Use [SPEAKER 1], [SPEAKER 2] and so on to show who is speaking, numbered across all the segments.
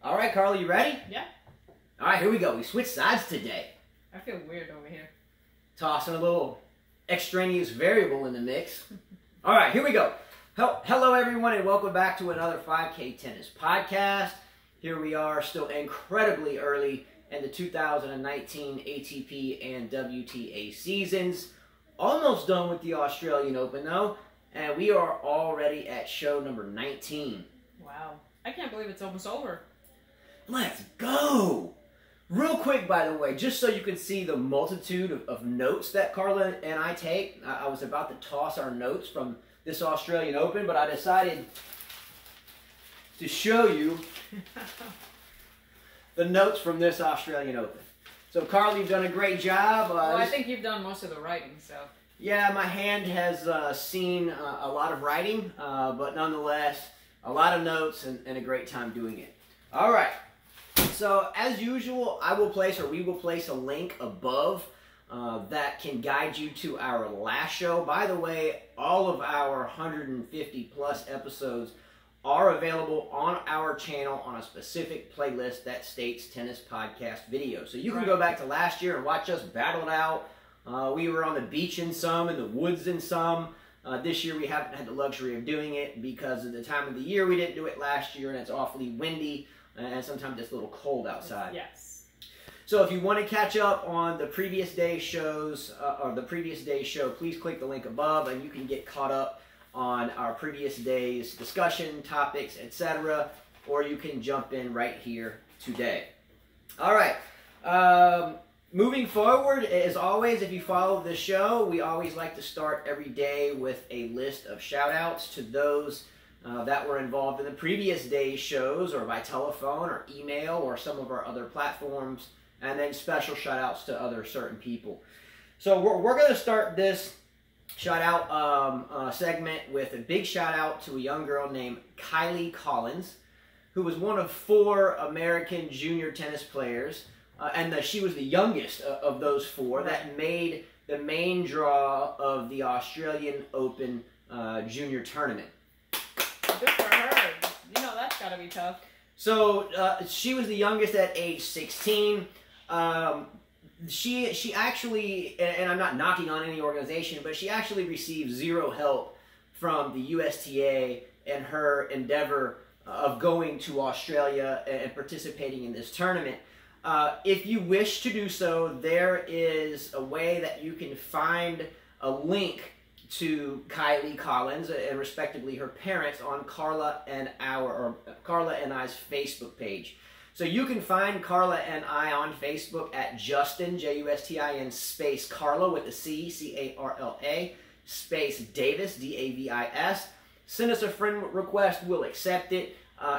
[SPEAKER 1] All right, Carla, you ready?
[SPEAKER 2] Yeah.
[SPEAKER 1] All right, here we go. We switched sides today.
[SPEAKER 2] I feel weird over here.
[SPEAKER 1] Tossing a little extraneous variable in the mix. All right, here we go. Hello, everyone, and welcome back to another 5K Tennis podcast. Here we are, still incredibly early in the 2019 ATP and WTA seasons. Almost done with the Australian Open, though, and we are already at show number 19.
[SPEAKER 2] Wow. I can't believe it's almost over.
[SPEAKER 1] Let's go! Real quick, by the way, just so you can see the multitude of notes that Carla and I take, I was about to toss our notes from this Australian Open, but I decided to show you the notes from this Australian Open. So, Carla, you've done a great job.
[SPEAKER 2] Well, I think you've done most of the writing, so. Yeah,
[SPEAKER 1] my hand has seen a lot of writing, but nonetheless, a lot of notes and a great time doing it. All right. So, as usual, we will place a link above that can guide you to our last show. By the way, all of our 150 plus episodes are available on our channel on a specific playlist that states Tennis Podcast Video. So you can go back to last year and watch us battle it out. We were on the beach in some, in the woods in some. This year we haven't had the luxury of doing it because of the time of the year. We didn't do it last year, and it's awfully windy, and sometimes it's a little cold outside.
[SPEAKER 2] Yes.
[SPEAKER 1] So if you want to catch up on the previous day's shows, or the previous day's show, please click the link above, and you can get caught up on our previous day's discussion, topics, etc., or you can jump in right here today. All right. Moving forward, as always, if you follow the show, we always like to start every day with a list of shout-outs to those that were involved in the previous day's shows, or by telephone or email or some of our other platforms, and then special shout-outs to other certain people. So we're going to start this shout-out segment with a big shout-out to a young girl named Kylie Collins, who was one of 4 American junior tennis players, and she was the youngest of those 4 that made the main draw of the Australian Open junior tournament.
[SPEAKER 2] Good for her. You know that's got to be tough.
[SPEAKER 1] So she was the youngest at age 16. She actually, and I'm not knocking on any organization, but she actually received 0 help from the USTA in her endeavor of going to Australia and participating in this tournament. If you wish to do so, there is a way that you can find a link to Kylie Collins and respectively her parents on Carla and I's Facebook page. So you can find Carla and I on Facebook at Justin, Justin, space Carla with a C, C-A-R-L-A, space Davis, D-A-V-I-S. Send us a friend request, we'll accept it,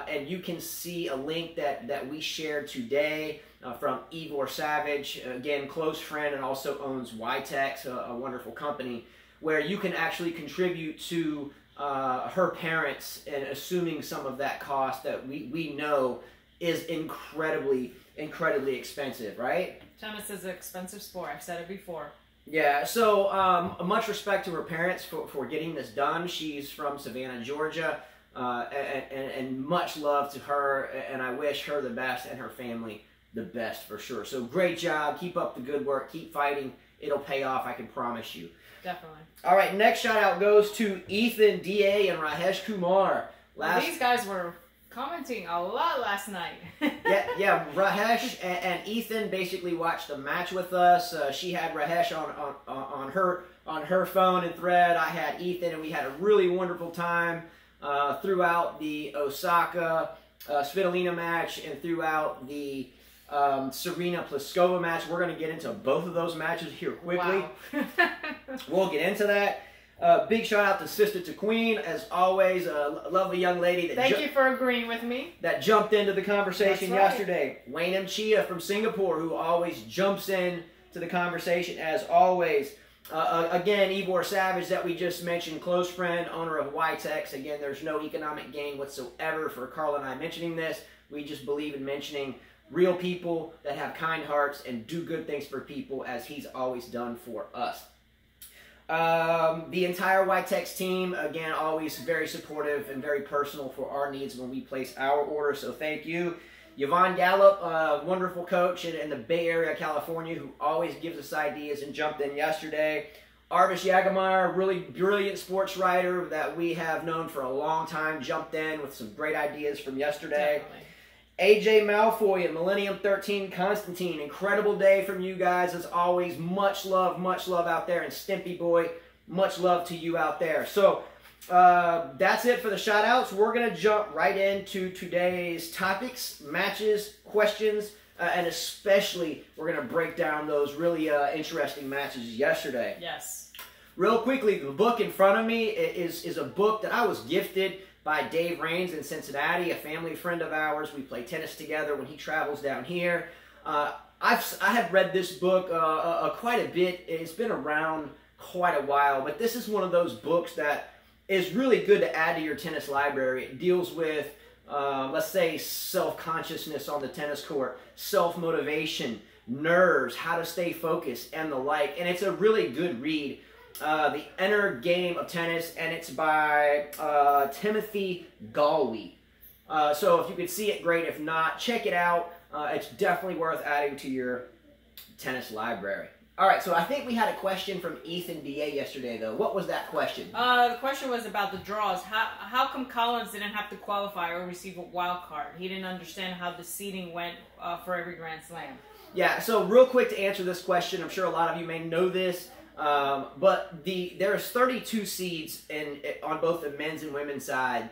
[SPEAKER 1] and you can see a link that we shared today from Ivor Savage, again, close friend and also owns YTEX, a wonderful company, where you can actually contribute to her parents and assuming some of that cost that we know is incredibly expensive, right?
[SPEAKER 2] Tennis is an expensive sport. I've said it before.
[SPEAKER 1] Yeah, so much respect to her parents for getting this done. She's from Savannah, Georgia, and much love to her, and I wish her the best and her family the best for sure. So great job. Keep up the good work. Keep fighting. It'll pay off, I can promise you.
[SPEAKER 2] Definitely.
[SPEAKER 1] All right, next shout-out goes to Ethan, D.A., and Rajesh Kumar.
[SPEAKER 2] These guys were commenting a lot last night.
[SPEAKER 1] yeah, Rajesh and Ethan basically watched the match with us. She had Rajesh on her phone and thread. I had Ethan, and we had a really wonderful time throughout the Osaka Svitolina match and throughout the Serena Pliskova match. We're going to get into both of those matches here quickly.
[SPEAKER 2] Wow.
[SPEAKER 1] We'll get into that. Big shout out to Sister to Queen, as always, a lovely young lady that
[SPEAKER 2] Thank you for agreeing with me.
[SPEAKER 1] That jumped into the conversation
[SPEAKER 2] That's right.
[SPEAKER 1] yesterday. Wayne M. Chia from Singapore, who always jumps in to the conversation as always. Again, Ivor Savage that we just mentioned, close friend, owner of YTEX. Again, there's no economic gain whatsoever for Carla and I mentioning this. We just believe in mentioning real people that have kind hearts and do good things for people, as he's always done for us. The entire YTEX team, again, always very supportive and very personal for our needs when we place our orders, so thank you. Yvonne Gallup, wonderful coach in the Bay Area, California, who always gives us ideas and jumped in yesterday. Arvis Jagemeyer, really brilliant sports writer that we have known for a long time, jumped in with some great ideas from yesterday. Definitely. AJ Malfoy and Millennium 13 Constantine, incredible day from you guys as always. Much love out there. And Stimpy Boy, much love to you out there. So that's it for the shout outs. We're going to jump right into today's topics, matches, questions, and especially we're going to break down those really interesting matches yesterday.
[SPEAKER 2] Yes.
[SPEAKER 1] Real quickly, the book in front of me is a book that I was gifted by Dave Raines in Cincinnati, a family friend of ours. We play tennis together when he travels down here. I have read this book quite a bit. It's been around quite a while, but this is one of those books that is really good to add to your tennis library. It deals with, let's say, self-consciousness on the tennis court, self-motivation, nerves, how to stay focused, and the like. And it's a really good read. The Inner Game of Tennis, and it's by Timothy Galway. So if you could see it, great. If not, check it out. It's definitely worth adding to your tennis library. All right, so I think we had a question from Ethan DA yesterday, though. What was that question?
[SPEAKER 2] The question was about the draws. How come Collins didn't have to qualify or receive a wild card? He didn't understand how the seeding went for every Grand Slam.
[SPEAKER 1] Yeah, so real quick to answer this question, I'm sure a lot of you may know this. But there's 32 seeds on both the men's and women's side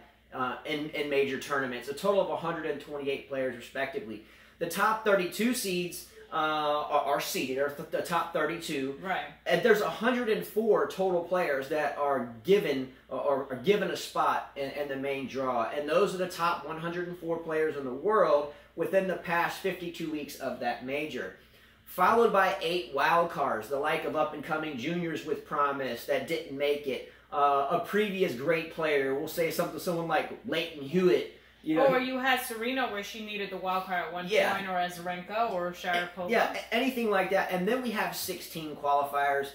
[SPEAKER 1] in major tournaments, a total of 128 players respectively. The top 32 seeds are seeded, or the top 32.
[SPEAKER 2] Right.
[SPEAKER 1] And there's 104 total players that are given or are given a spot in the main draw, and those are the top 104 players in the world within the past 52 weeks of that major. Followed by 8 wild cards, the like of up-and-coming juniors with promise that didn't make it. A previous great player, we'll say someone like Leighton Hewitt. You know,
[SPEAKER 2] or you had Serena where she needed the wild card at one point, or Azarenka, or Sharapova.
[SPEAKER 1] Yeah, anything like that. And then we have 16 qualifiers.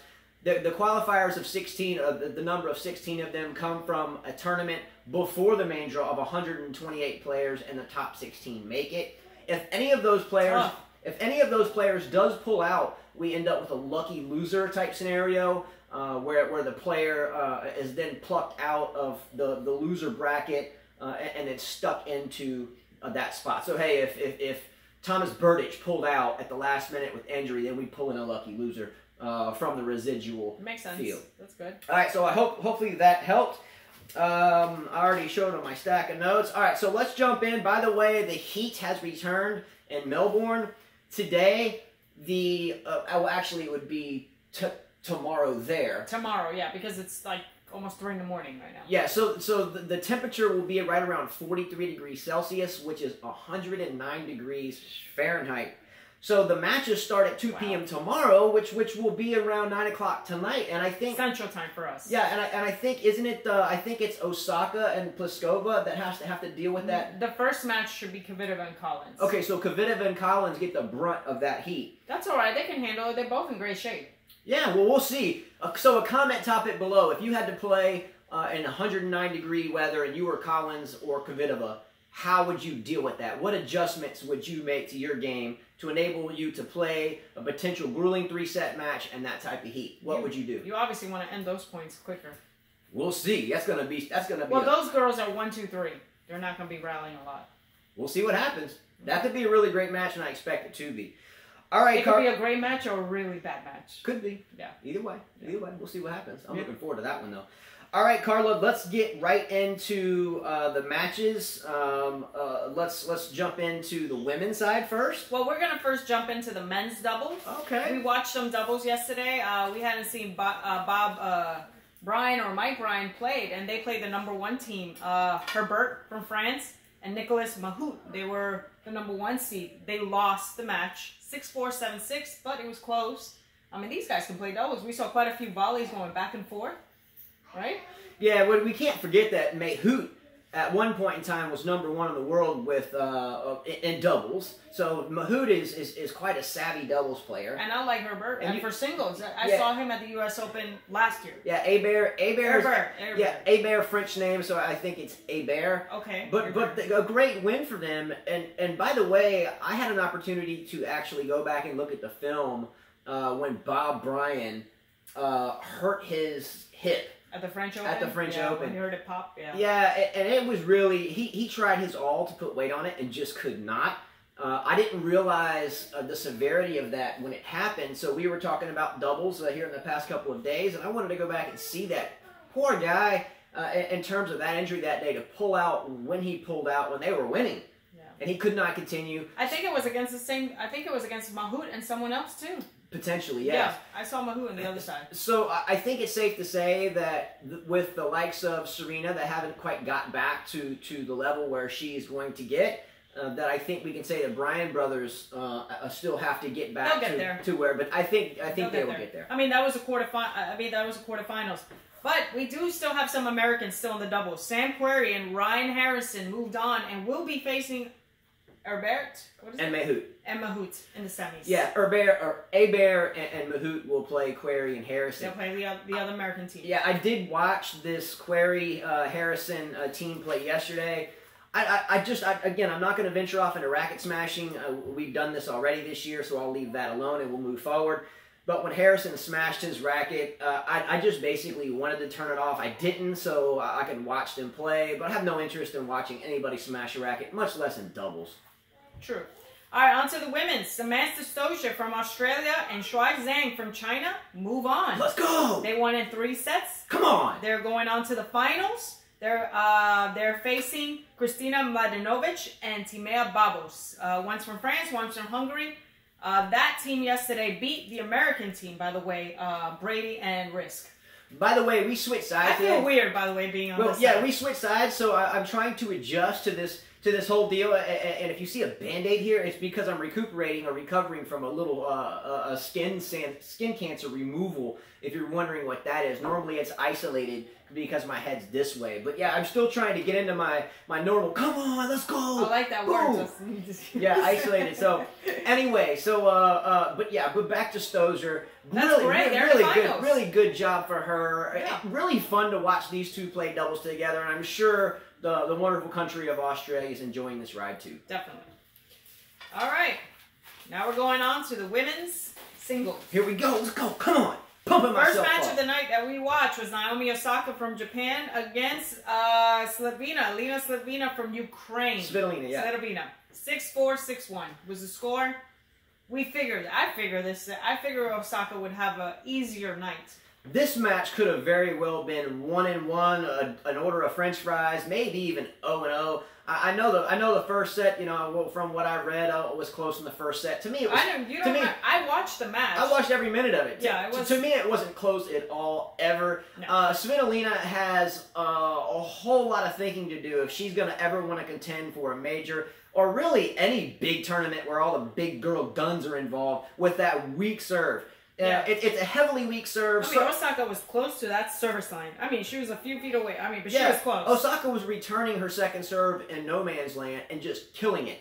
[SPEAKER 1] The qualifiers of 16, the number of 16 of them come from a tournament before the main draw of 128 players, and the top 16 make it. If any of those players... If any of those players does pull out, we end up with a lucky loser type scenario where the player is then plucked out of the loser bracket and then stuck into that spot. So hey, if Thomas Berdych pulled out at the last minute with injury, then we pull in a lucky loser from the residual
[SPEAKER 2] Makes sense.
[SPEAKER 1] field.
[SPEAKER 2] That's good.
[SPEAKER 1] All right, so hopefully that helped. I already showed on my stack of notes. All right, so let's jump in. By the way, the heat has returned in Melbourne. Today, actually it would be tomorrow there.
[SPEAKER 2] Tomorrow, yeah, because it's like almost 3 in the morning right now.
[SPEAKER 1] Yeah, so the temperature will be right around 43 degrees Celsius, which is 109 degrees Fahrenheit. So the matches start at 2 p.m. tomorrow, which will be around 9 o'clock tonight, and I think
[SPEAKER 2] Central Time for us.
[SPEAKER 1] Yeah, and I think isn't it? I think it's Osaka and Pliskova that have to deal with that.
[SPEAKER 2] The first match should be Kvitova and Collins.
[SPEAKER 1] Okay, so Kvitova and Collins get the brunt of that heat.
[SPEAKER 2] That's all right. They can handle it. They're both in great shape.
[SPEAKER 1] Yeah, well, we'll see. So a comment topic below: if you had to play in 109 degree weather and you were Collins or Kvitova, how would you deal with that? What adjustments would you make to your game to enable you to play a potential grueling 3-set match and that type of heat? What would you do?
[SPEAKER 2] You obviously want to end those points quicker.
[SPEAKER 1] We'll see. That's gonna be.
[SPEAKER 2] Well, those girls are 1, 2, 3. They're not gonna be rallying a lot.
[SPEAKER 1] We'll see what happens. That could be a really great match, and I expect it to be. All right,
[SPEAKER 2] it could be a great match or a really bad match.
[SPEAKER 1] Could be.
[SPEAKER 2] Yeah.
[SPEAKER 1] Either way. Either way. We'll see what happens. I'm looking forward to that one though. All right, Carla, let's get right into the matches. Let's jump into the women's side first.
[SPEAKER 2] Well, we're going to first jump into the men's doubles.
[SPEAKER 1] Okay.
[SPEAKER 2] We watched some doubles yesterday. We hadn't seen Bob Bryan or Mike Bryan played, and they played the #1 team. Herbert from France and Nicolas Mahut. They were the #1 seed. They lost the match 6-4, 7-6, but it was close. I mean, these guys can play doubles. We saw quite a few volleys going back and forth. Right?
[SPEAKER 1] Yeah, we can't forget that Mahut at one point in time was #1 in the world with in doubles. So Mahut is quite a savvy doubles player.
[SPEAKER 2] And I like Herbert. And for singles, I
[SPEAKER 1] yeah.
[SPEAKER 2] saw him at the U.S. Open last year.
[SPEAKER 1] Yeah, Hebert, French name, so I think it's Hebert.
[SPEAKER 2] Okay.
[SPEAKER 1] But a great win for them. And by the way, I had an opportunity to actually go back and look at the film when Bob Bryan hurt his hip.
[SPEAKER 2] At the French Open?
[SPEAKER 1] At the French Open.
[SPEAKER 2] You heard it pop? Yeah.
[SPEAKER 1] Yeah, and it was really, he tried his all to put weight on it and just could not. I didn't realize the severity of that when it happened, so we were talking about doubles here in the past couple of days, and I wanted to go back and see that poor guy in terms of that injury that day to pull out when he pulled out when they were winning. Yeah. And he could not continue.
[SPEAKER 2] I think it was against Mahut and someone else too.
[SPEAKER 1] Potentially, yes.
[SPEAKER 2] Yeah, I saw Mahut on the other side.
[SPEAKER 1] So I think it's safe to say that with the likes of Serena that haven't quite got back to the level where she's going to get, that I think we can say the Bryan brothers still have to get back to where. But I think they will get there.
[SPEAKER 2] I mean, that was a quarterfinals. But we do still have some Americans still in the doubles. Sam Querrey and Ryan Harrison moved on and will be facing Herbert
[SPEAKER 1] and Mahut.
[SPEAKER 2] And Mahut in the semis.
[SPEAKER 1] Yeah, Hebert and Mahut will play Querrey and Harrison.
[SPEAKER 2] They'll play the other American team.
[SPEAKER 1] Yeah, I did watch this Querrey Harrison team play yesterday. Again, I'm not going to venture off into racket smashing. We've done this already this year, so I'll leave that alone and we'll move forward. But when Harrison smashed his racket, I just basically wanted to turn it off. I didn't, so I could watch them play. But I have no interest in watching anybody smash a racket, much less in doubles.
[SPEAKER 2] True. All right, on to the women's. Samantha Stosur from Australia and Shuai Zhang from China move on.
[SPEAKER 1] Let's go!
[SPEAKER 2] They won in 3 sets.
[SPEAKER 1] Come on!
[SPEAKER 2] They're going on to the finals. They're facing Kristina Mladenovic and Timea Babos. One's from France, one's from Hungary. That team yesterday beat the American team, by the way, Brady and Risk.
[SPEAKER 1] By the way, we switched sides.
[SPEAKER 2] I feel weird, by the way, being on this side.
[SPEAKER 1] We switched sides, so I'm trying to adjust to this whole deal. And if you see a Band-Aid here, it's because I'm recuperating or recovering from a little skin cancer removal, if you're wondering what that is. Normally it's isolated because my head's this way. But yeah, I'm still trying to get into my normal, come on, let's go.
[SPEAKER 2] I like that word.
[SPEAKER 1] Yeah, isolated. So anyway, but back to Stosur.
[SPEAKER 2] That's great.
[SPEAKER 1] Really good job for her. Yeah. Really fun to watch these two play doubles together, and I'm sure the wonderful country of Australia is enjoying this ride too.
[SPEAKER 2] Definitely. All right, now we're going on to the women's singles.
[SPEAKER 1] Here we go. Let's go. Come on. Pumping myself
[SPEAKER 2] First match
[SPEAKER 1] up.
[SPEAKER 2] of the night that we watched was Naomi Osaka from Japan against Lena Svitolina from Ukraine.
[SPEAKER 1] Svitolina, yeah.
[SPEAKER 2] Svitolina. 6-4, 6-1 was the score. I figure Osaka would have an easier night.
[SPEAKER 1] This match could have very well been 1-1, an order of French fries, maybe even 0-0. I know the first set, from what I read, was close in the first set. To me, it was.
[SPEAKER 2] I watched the match.
[SPEAKER 1] I watched every minute of it.
[SPEAKER 2] Yeah,
[SPEAKER 1] to me, it wasn't close at all, ever.
[SPEAKER 2] No.
[SPEAKER 1] Svitolina has a whole lot of thinking to do if she's going to ever want to contend for a major, or really any big tournament where all the big girl guns are involved with that weak serve. Yeah. It's a heavily weak serve.
[SPEAKER 2] Osaka was close to that service line. She was a few feet away. But she was close.
[SPEAKER 1] Osaka was returning her second serve in no man's land and just killing it.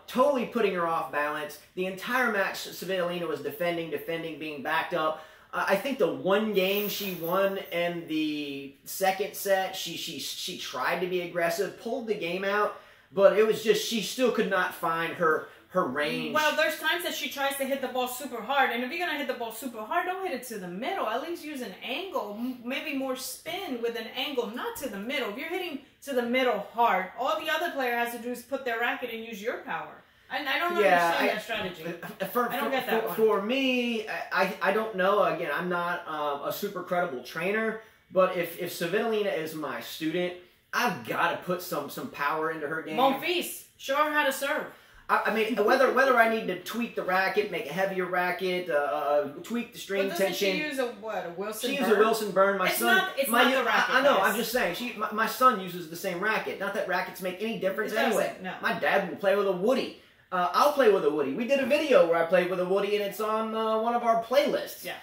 [SPEAKER 1] Totally putting her off balance. The entire match, Svitolina was defending, being backed up. I think the one game she won in the second set, she tried to be aggressive, pulled the game out, but it was just, she still could not find her range.
[SPEAKER 2] Well, there's times that she tries to hit the ball super hard, and if you're going to hit the ball super hard, don't hit it to the middle. At least use an angle, maybe more spin with an angle, not to the middle. If you're hitting to the middle hard, all the other player has to do is put their racket and use your power. And I don't understand that strategy. I don't get that one.
[SPEAKER 1] For me, I don't know. Again, I'm not a super credible trainer, but if Svitolina is my student, I've got to put some power into her game.
[SPEAKER 2] Monfils, show her how to serve.
[SPEAKER 1] Whether I need to tweak the racket, make a heavier racket, tweak the string tension.
[SPEAKER 2] Doesn't she use a Wilson
[SPEAKER 1] She
[SPEAKER 2] Burn?
[SPEAKER 1] uses a Wilson Burn.
[SPEAKER 2] It's not the racket.
[SPEAKER 1] I know. I'm just saying. My son uses the same racket. Not that rackets make any difference anyway.
[SPEAKER 2] No.
[SPEAKER 1] My dad will play with a WOODIE. I'll play with a WOODIE. We did a video where I played with a WOODIE, and it's on one of our playlists.
[SPEAKER 2] Yeah.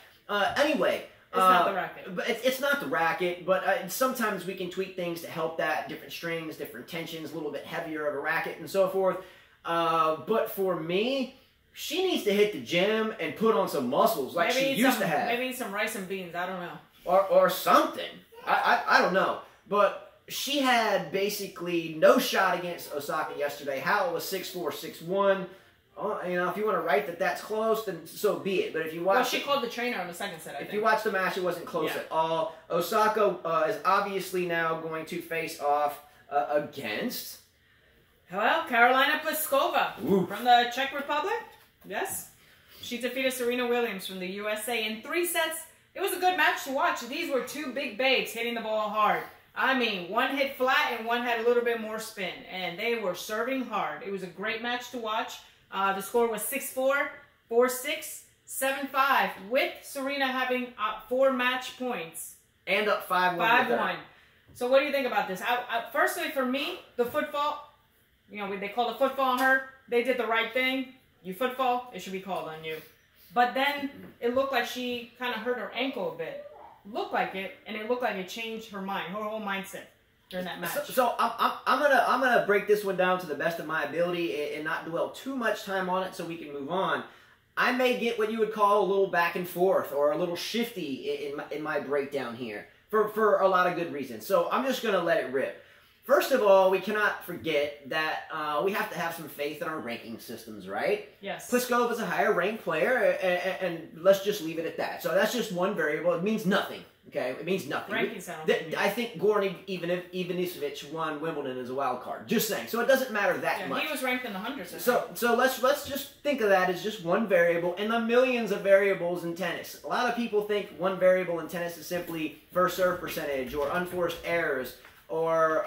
[SPEAKER 1] Anyway,
[SPEAKER 2] It's not the racket.
[SPEAKER 1] But it's not the racket, but sometimes we can tweak things to help that. Different strings, different tensions, a little bit heavier of a racket and so forth. But for me, she needs to hit the gym and put on some muscles like she used to have.
[SPEAKER 2] Maybe some rice and beans, I don't know.
[SPEAKER 1] Or something. I don't know. But she had basically no shot against Osaka yesterday. Howell was 6'4", 6'1". You know, if you want to write that that's close, then so be it. But if you watch,
[SPEAKER 2] well, she called the trainer on the second set. I think.
[SPEAKER 1] If you watch the match, it wasn't close at all. Osaka is obviously now going to face off against.
[SPEAKER 2] Well, Karolina Pliskova
[SPEAKER 1] Ooh.
[SPEAKER 2] from the Czech Republic. Yes, she defeated Serena Williams from the USA in 3 sets. It was a good match to watch. These were two big babes hitting the ball hard. I mean, one hit flat and one had a little bit more spin, and they were serving hard. It was a great match to watch. The score was 6-4, 4-6, 7-5, with Serena having 4 match points.
[SPEAKER 1] And up 5-1.
[SPEAKER 2] 5-1. So what do you think about this? Firstly, for me, the footfall, you know, they called a footfall on her. They did the right thing. You footfall, it should be called on you. But then it looked like she kind of hurt her ankle a bit. Looked like it, and it looked like it changed her mind, her whole mindset during that match.
[SPEAKER 1] So I'm gonna break this one down to the best of my ability and not dwell too much time on it so we can move on. I may get what you would call a little back and forth or a little shifty in my breakdown here for a lot of good reasons. So I'm just gonna let it rip. First of all, we cannot forget that we have to have some faith in our ranking systems, right?
[SPEAKER 2] Yes.
[SPEAKER 1] Pliskova is a higher ranked player, and let's just leave it at that. So that's just one variable. It means nothing. Okay, it means nothing. I think Goran Ivanisevic won Wimbledon as a wild card. Just saying. So it doesn't matter that much.
[SPEAKER 2] He was ranked in the hundreds.
[SPEAKER 1] So let's just think of that as just one variable in the millions of variables in tennis. A lot of people think one variable in tennis is simply first serve percentage or unforced errors or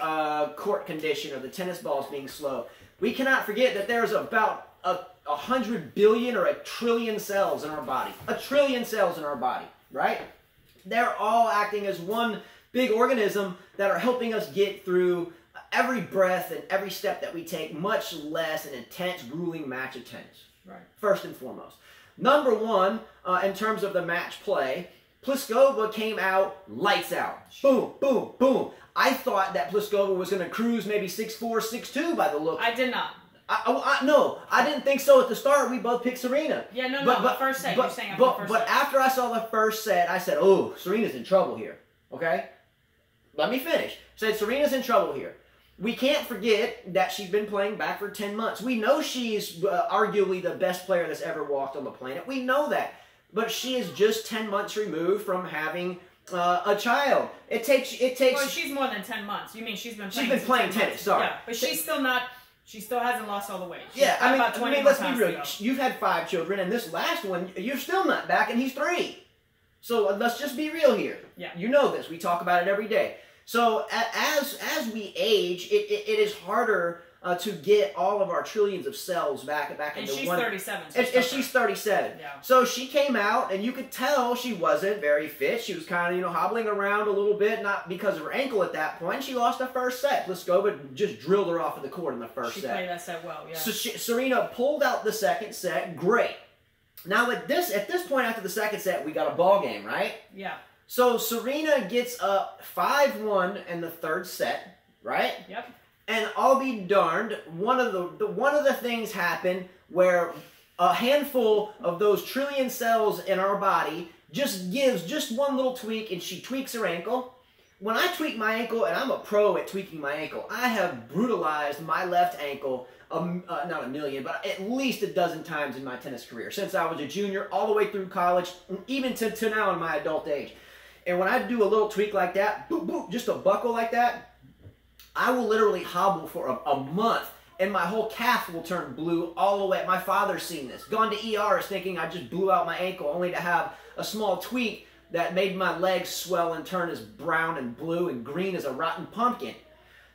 [SPEAKER 1] court condition or the tennis balls being slow. We cannot forget that there's about 100 billion or 1 trillion cells in our body. 1 trillion cells in our body, right? They're all acting as one big organism that are helping us get through every breath and every step that we take, much less an intense, grueling match of tennis.
[SPEAKER 2] Right.
[SPEAKER 1] First and foremost. Number one, in terms of the match play, Pliskova came out lights out. Boom, boom, boom. I thought that Pliskova was going to cruise maybe 6-4, 6-2 by the look.
[SPEAKER 2] I did not.
[SPEAKER 1] No, I didn't think so at the start. We both picked Serena.
[SPEAKER 2] Yeah, the first set. You're saying after the first set.
[SPEAKER 1] But after I saw the first set, I said, oh, Serena's in trouble here. Okay? Let me finish. I said, Serena's in trouble here. We can't forget that she's been playing back for 10 months. We know she's arguably the best player that's ever walked on the planet. We know that. But she is just 10 months removed from having a child. It takes.
[SPEAKER 2] Well, she's more than 10 months. You mean she's been playing
[SPEAKER 1] tennis. Sorry.
[SPEAKER 2] Yeah, but she's still not. She still hasn't lost all the weight.
[SPEAKER 1] Yeah, I mean, let's be real. You've had 5 children, and this last one, you're still not back, and he's 3. So let's just be real here.
[SPEAKER 2] Yeah.
[SPEAKER 1] You know this. We talk about it every day. So as we age, it is harder to get all of our trillions of cells back into one.
[SPEAKER 2] And she's 37.
[SPEAKER 1] And she's 37.
[SPEAKER 2] Yeah.
[SPEAKER 1] So she came out, and you could tell she wasn't very fit. She was kind of, hobbling around a little bit, not because of her ankle at that point. She lost the first set. Pliskova just drilled her off of the court in the first set.
[SPEAKER 2] She played that set well, yeah.
[SPEAKER 1] So Serena pulled out the second set. Great. Now at this point after the second set, we got a ball game, right?
[SPEAKER 2] Yeah.
[SPEAKER 1] So Serena gets up 5-1 in the third set, right?
[SPEAKER 2] Yep.
[SPEAKER 1] And I'll be darned, one of the things happened where a handful of those trillion cells in our body just gives just one little tweak, and she tweaks her ankle. When I tweak my ankle, and I'm a pro at tweaking my ankle, I have brutalized my left ankle, not a million, but at least a dozen times in my tennis career, since I was a junior, all the way through college, even to now in my adult age. And when I do a little tweak like that, boop, boop, just a buckle like that, I will literally hobble for a month, and my whole calf will turn blue all the way. My father's seen this. Gone to ERs thinking I just blew out my ankle, only to have a small tweak that made my legs swell and turn as brown and blue and green as a rotten pumpkin.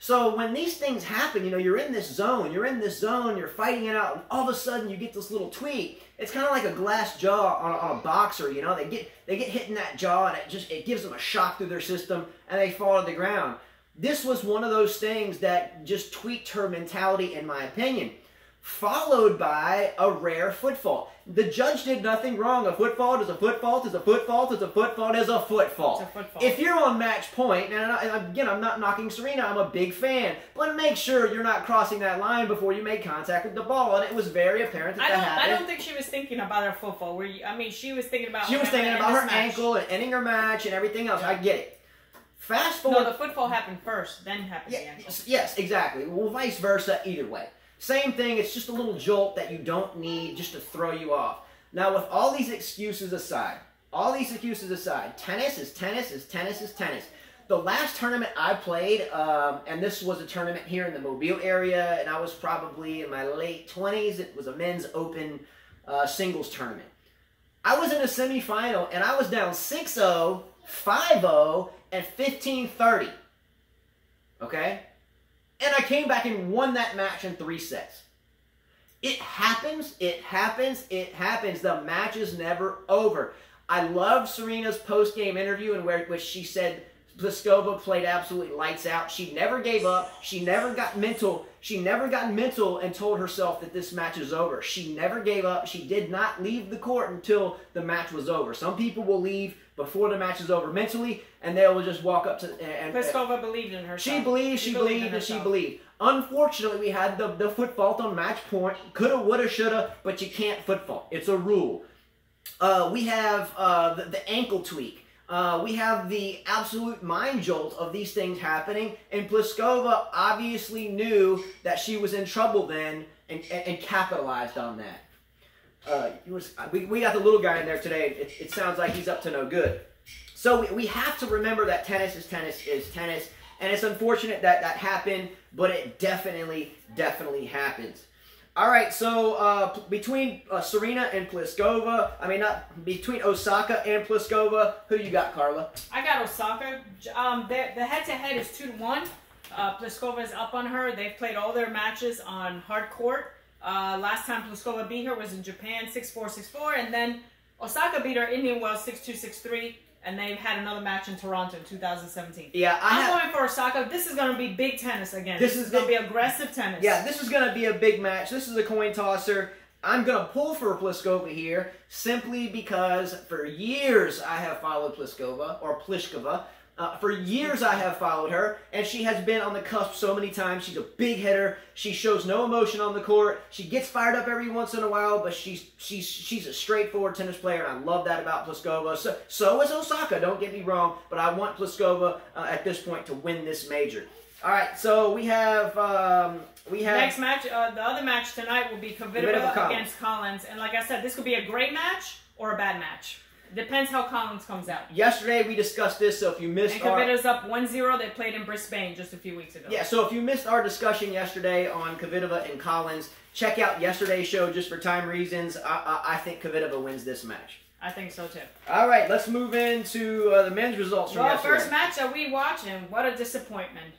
[SPEAKER 1] So when these things happen, you're in this zone, you're fighting it out, and all of a sudden you get this little tweak. It's kind of like a glass jaw on a boxer, They get hit in that jaw, and it gives them a shock through their system, and they fall to the ground. This was one of those things that just tweaked her mentality, in my opinion. followed by a rare foot fault. The judge did nothing wrong. A foot fault is a foot fault is a foot fault is a foot fault is a foot fault.
[SPEAKER 2] It's a foot fault.
[SPEAKER 1] If you're on match point, and again, I'm not knocking Serena, I'm a big fan, but make sure you're not crossing that line before you make contact with the ball, and it was very apparent that happened.
[SPEAKER 2] I don't think she was thinking about her foot fault. I mean, she was thinking about
[SPEAKER 1] her ankle and ending her match and everything else. Yeah. I get it. Fast forward.
[SPEAKER 2] No, the foot fault happened first, then happened the ankle.
[SPEAKER 1] Yes, exactly. Well, vice versa, either way. Same thing, it's just a little jolt that you don't need just to throw you off. Now, with all these excuses aside, tennis is tennis is tennis is tennis. The last tournament I played, and this was a tournament here in the Mobile area, and I was probably in my late 20s. It was a men's open singles tournament. I was in a semifinal, and I was down 6-0, 5-0, and 15-30. Okay? And I came back and won that match in 3 sets. It happens, it happens, it happens. The match is never over. I loved Serena's post-game interview in which she said Pliskova played absolutely lights out. She never gave up. She never got mental. She never got mental and told herself that this match is over. She never gave up. She did not leave the court until the match was over. Some people will leave before the match is over mentally, and they will just walk up to...
[SPEAKER 2] Pliskova believed in herself.
[SPEAKER 1] She believed. Unfortunately, we had the foot fault on match point. Coulda, woulda, shoulda, but you can't foot fault. It's a rule. We have the ankle tweak. We have the absolute mind jolt of these things happening, and Pliskova obviously knew that she was in trouble then and capitalized on that. We got the little guy in there today. It sounds like he's up to no good. So we have to remember that tennis is tennis is tennis, and it's unfortunate that that happened, but it definitely happens. All right, so between Serena and Pliskova, between Osaka and Pliskova, who you got, Carla?
[SPEAKER 2] I got Osaka. The head-to-head is 2-1. Pliskova is up on her. They've played all their matches on hard court. Last time Pliskova beat her was in Japan, 6-4, 6-4, and then Osaka beat her Indian Wells 6-2, 6-3. And they've had another match in Toronto in 2017.
[SPEAKER 1] Yeah,
[SPEAKER 2] I'm going for Osaka. This is going to be big tennis again. This is going to be aggressive tennis.
[SPEAKER 1] Yeah, this is going to be a big match. This is a coin tosser. I'm going to pull for Pliskova here simply because for years I have followed Pliskova. For years I have followed her, and she has been on the cusp so many times. She's a big hitter. She shows no emotion on the court. She gets fired up every once in a while, but she's a straightforward tennis player, and I love that about Pliskova. So is Osaka, don't get me wrong, but I want Pliskova at this point to win this major. All right, so we have
[SPEAKER 2] next match. The other match tonight will be Kvitova against Collins, and like I said, this could be a great match or a bad match. Depends how Collins comes out.
[SPEAKER 1] Yesterday we discussed this, so if you missed
[SPEAKER 2] and Kvitova's up 1-0. They played in Brisbane just a few weeks ago.
[SPEAKER 1] Yeah, so if you missed our discussion yesterday on Kvitova and Collins, check out yesterday's show just for time reasons. I think Kvitova wins this match.
[SPEAKER 2] I think so too.
[SPEAKER 1] All right, let's move into the men's results from yesterday.
[SPEAKER 2] First match that we watched, and what a disappointment.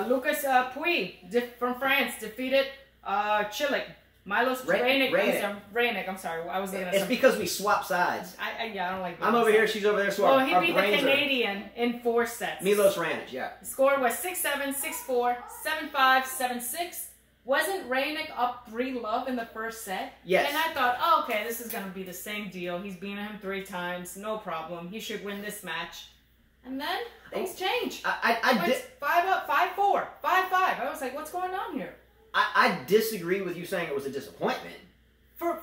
[SPEAKER 2] Lucas Pouille from France defeated Chilik. Milos Raonic, I'm sorry. I was looking at
[SPEAKER 1] It's because we swap sides.
[SPEAKER 2] I don't like
[SPEAKER 1] I'm over here, she's over there, so
[SPEAKER 2] he beat the Canadian in 4 sets.
[SPEAKER 1] Milos Raonic, yeah.
[SPEAKER 2] The score was 6-7, 6-4, 7-5, 7-6. Wasn't Raonic up 3-love in the first set?
[SPEAKER 1] Yes.
[SPEAKER 2] And I thought, oh, okay, this is going to be the same deal. He's beaten him 3 times. No problem. He should win this match. And then things changed. I did 5-up, 5-4, 5-5. I was like, what's going on here?
[SPEAKER 1] I disagree with you saying it was a disappointment.
[SPEAKER 2] For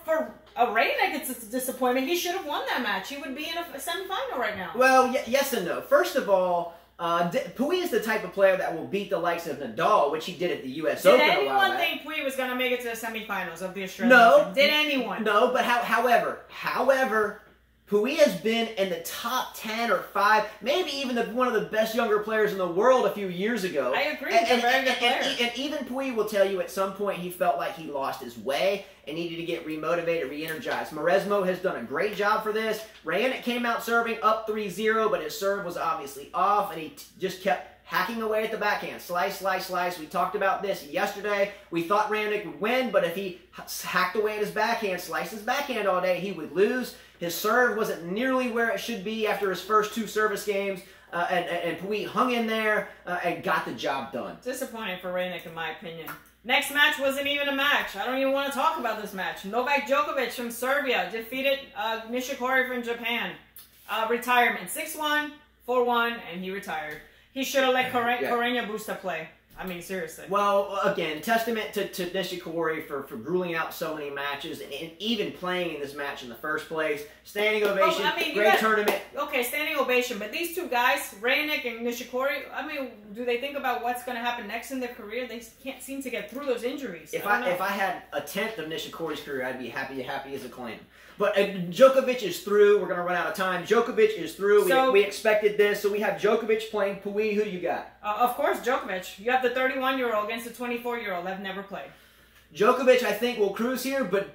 [SPEAKER 2] Raonic, it's a disappointment. He should have won that match. He would be in a semifinal right now.
[SPEAKER 1] Well, yes and no. First of all, Pouille is the type of player that will beat the likes of Nadal, which he did at the U.S. Open a while back.
[SPEAKER 2] Did anyone think Pouille was going to make it to the semifinals of the Australian Open? Did anyone?
[SPEAKER 1] No, but however, Pouille has been in the top 10 or 5, maybe even one of the best younger players in the world a few years ago.
[SPEAKER 2] I agree. He's a very good player.
[SPEAKER 1] And even Pouille will tell you at some point he felt like he lost his way and needed to get remotivated, re-energized. Maresmo has done a great job for this. Raonic came out serving up 3-0, but his serve was obviously off, and he just kept hacking away at the backhand. Slice, slice, slice. We talked about this yesterday. We thought Raonic would win, but if he hacked away at his backhand, sliced his backhand all day, he would lose. His serve wasn't nearly where it should be after his first 2 service games, and Pouille hung in there and got the job done.
[SPEAKER 2] Disappointing for Raonic, in my opinion. Next match wasn't even a match. I don't even want to talk about this match. Novak Djokovic from Serbia defeated Nishikori from Japan. Retirement 6-1, 4-1, and he retired. He should have let Carreño Busta play. I mean, seriously.
[SPEAKER 1] Well, again, testament to Nishikori for grueling out so many matches and even playing in this match in the first place. Standing ovation, great tournament.
[SPEAKER 2] Okay, standing ovation. But these two guys, Raonic and Nishikori, I mean, do they think about what's going to happen next in their career? They can't seem to get through those injuries.
[SPEAKER 1] If I had a tenth of Nishikori's career, I'd be happy as a clam. But Djokovic is through. We're going to run out of time. Djokovic is through. So, we expected this. So we have Djokovic playing Pui. Who do you got?
[SPEAKER 2] Of course, Djokovic. You have the 31-year-old against the 24-year-old. I've never played.
[SPEAKER 1] Djokovic, I think, will cruise here, but...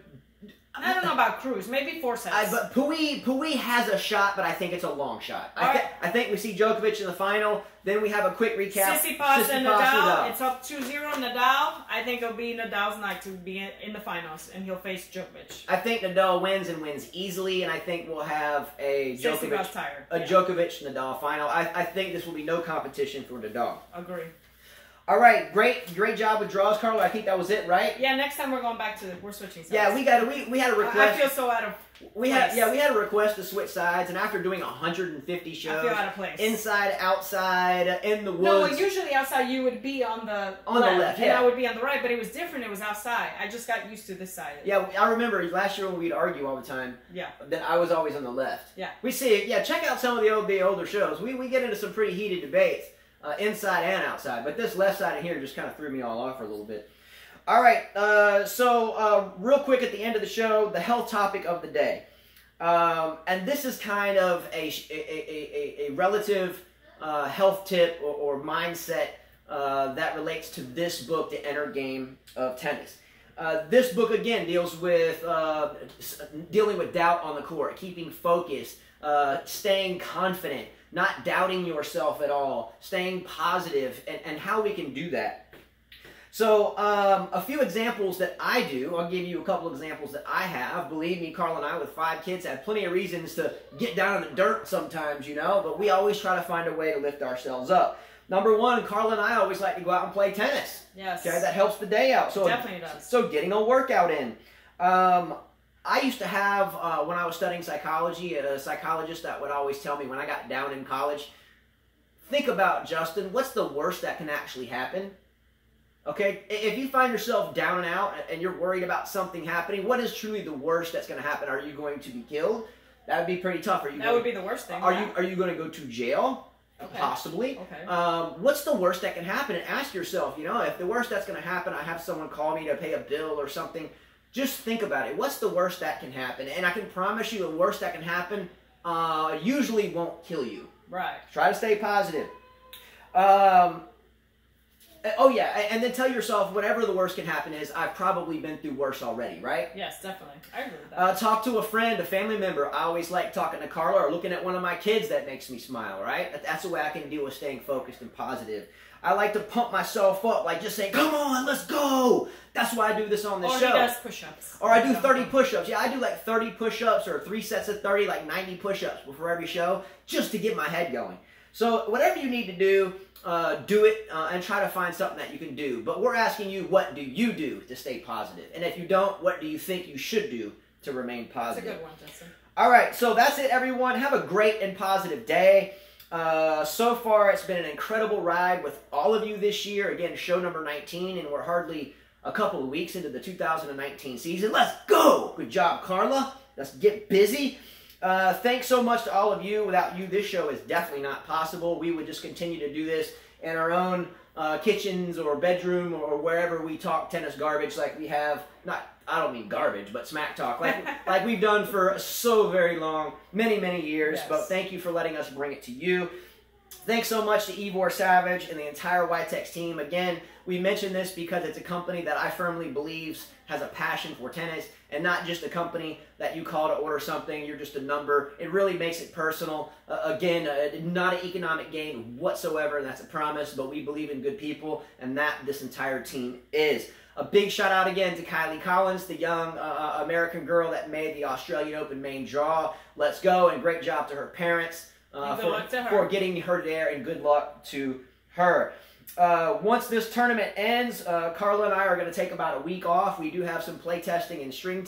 [SPEAKER 2] I don't know about cruise. Maybe 4 sets.
[SPEAKER 1] But Pui has a shot, but I think it's a long shot. I think we see Djokovic in the final. Then we have a quick recap.
[SPEAKER 2] Tsitsipas and Nadal. It's up 2-0 Nadal. I think it'll be Nadal's night to be in the finals, and he'll face Djokovic.
[SPEAKER 1] I think Nadal wins and wins easily, and I think we'll have a Djokovic-Nadal final. I think this will be no competition for Nadal.
[SPEAKER 2] Agree.
[SPEAKER 1] All right, great job with draws, Carlo. I think that was it, right?
[SPEAKER 2] Yeah, next time we're going back to we're switching sides.
[SPEAKER 1] Yeah, we had a request.
[SPEAKER 2] I feel so out of place.
[SPEAKER 1] We had a request to switch sides, and after doing 150 shows,
[SPEAKER 2] I feel out of place.
[SPEAKER 1] Inside, outside, in the woods.
[SPEAKER 2] No, usually outside you would be on the left, and I would be on the right, but it was different. It was outside. I just got used to this side.
[SPEAKER 1] Yeah, I remember last year when we'd argue all the time.
[SPEAKER 2] Yeah.
[SPEAKER 1] That I was always on the left.
[SPEAKER 2] Yeah.
[SPEAKER 1] We see. Yeah, check out some of the older shows. We get into some pretty heated debates. Inside and outside, but this left side in here just kind of threw me all off for a little bit. All right, so real quick at the end of the show, the health topic of the day, and this is kind of a relative health tip or mindset that relates to this book, The Inner Game of Tennis. This book again deals with dealing with doubt on the court, keeping focused, staying confident. Not doubting yourself at all, staying positive, and how we can do that. So, a few examples that I do. I'll give you a couple examples that I have. Believe me, Carl and I, with 5 kids, have plenty of reasons to get down in the dirt sometimes, you know, but we always try to find a way to lift ourselves up. Number one, Carl and I always like to go out and play tennis.
[SPEAKER 2] Yes.
[SPEAKER 1] Okay, that helps the day out. So
[SPEAKER 2] definitely does.
[SPEAKER 1] So getting a workout in. I used to have, when I was studying psychology, a psychologist that would always tell me when I got down in college, think about, Justin, what's the worst that can actually happen? Okay, if you find yourself down and out and you're worried about something happening, what is truly the worst that's going to happen? Are you going to be killed? That would be pretty tough.
[SPEAKER 2] That would be the worst thing.
[SPEAKER 1] Are you going to go to jail?
[SPEAKER 2] Okay.
[SPEAKER 1] Possibly.
[SPEAKER 2] Okay.
[SPEAKER 1] What's the worst that can happen? And ask yourself, you know, if the worst that's going to happen, I have someone call me to pay a bill or something. Just think about it. What's the worst that can happen? And I can promise you the worst that can happen usually won't kill you.
[SPEAKER 2] Right.
[SPEAKER 1] Try to stay positive. Oh, yeah. And then tell yourself whatever the worst can happen is, I've probably been through worse already, right?
[SPEAKER 2] Yes, definitely. I agree with that.
[SPEAKER 1] Talk to a friend, a family member. I always like talking to Carla or looking at one of my kids that makes me smile, right? That's the way I can deal with staying focused and positive. I like to pump myself up, like just saying, come on, let's go. That's why I do this on the show.
[SPEAKER 2] Or he does push-ups.
[SPEAKER 1] Or I do 30 push-ups. Yeah, I do like 30 push-ups or 3 sets of 30, like 90 push-ups before every show, just to get my head going. So whatever you need to do it and try to find something that you can do. But we're asking you, what do you do to stay positive? And if you don't, what do you think you should do to remain positive?
[SPEAKER 2] That's a good one, Justin.
[SPEAKER 1] All right, so that's it, everyone. Have a great and positive day. So far, it's been an incredible ride with all of you this year. Again, show number 19, and we're hardly a couple of weeks into the 2019 season. Let's go! Good job, Carla. Let's get busy. Thanks so much to all of you. Without you, this show is definitely not possible. We would just continue to do this in our own kitchens or bedroom or wherever we talk tennis garbage like we have. I don't mean garbage, but smack talk like we've done for so very long, many years.
[SPEAKER 2] Yes.
[SPEAKER 1] But thank you for letting us bring it to you. Thanks so much to Ivor Savage and the entire YTEX team. Again, we mention this because it's a company that I firmly believe has a passion for tennis and not just a company that you call to order something, you're just a number. It really makes it personal. Again, not an economic gain whatsoever, and that's a promise, but we believe in good people, and that this entire team is. A big shout out again to Kylie Collins, the young American girl that made the Australian Open main draw. Let's go, and great job to her parents for getting her there, and good luck to her. Once this tournament ends, Carla and I are going to take about a week off. We do have some play testing and string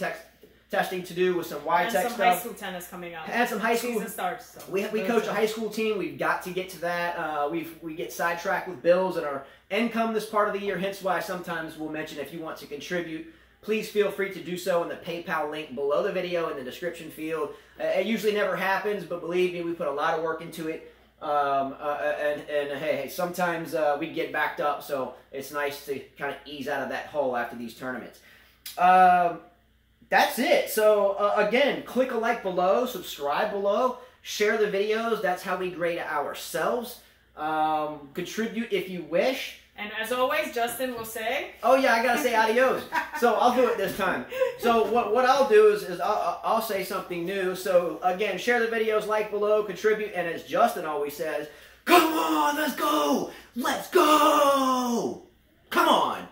[SPEAKER 1] testing to do with some YTEX stuff.
[SPEAKER 2] And some high school tennis coming up.
[SPEAKER 1] And some high school.
[SPEAKER 2] Season starts. So
[SPEAKER 1] we coach a high school team. We've got to get to that. We get sidetracked with bills and our income this part of the year, hence why sometimes we'll mention if you want to contribute, please feel free to do so in the PayPal link below the video in the description field. It usually never happens, but believe me, we put a lot of work into it. And hey, sometimes we get backed up, so it's nice to kind of ease out of that hole after these tournaments. That's it. So again, click a like below, subscribe below, share the videos. That's how we grade ourselves. Contribute if you wish.
[SPEAKER 2] And as always, Justin will say...
[SPEAKER 1] Oh yeah, I gotta say adios. So I'll do it this time. So what I'll do is I'll say something new. So again, share the videos, like below, contribute, and as Justin always says, come on, let's go! Let's go! Come on!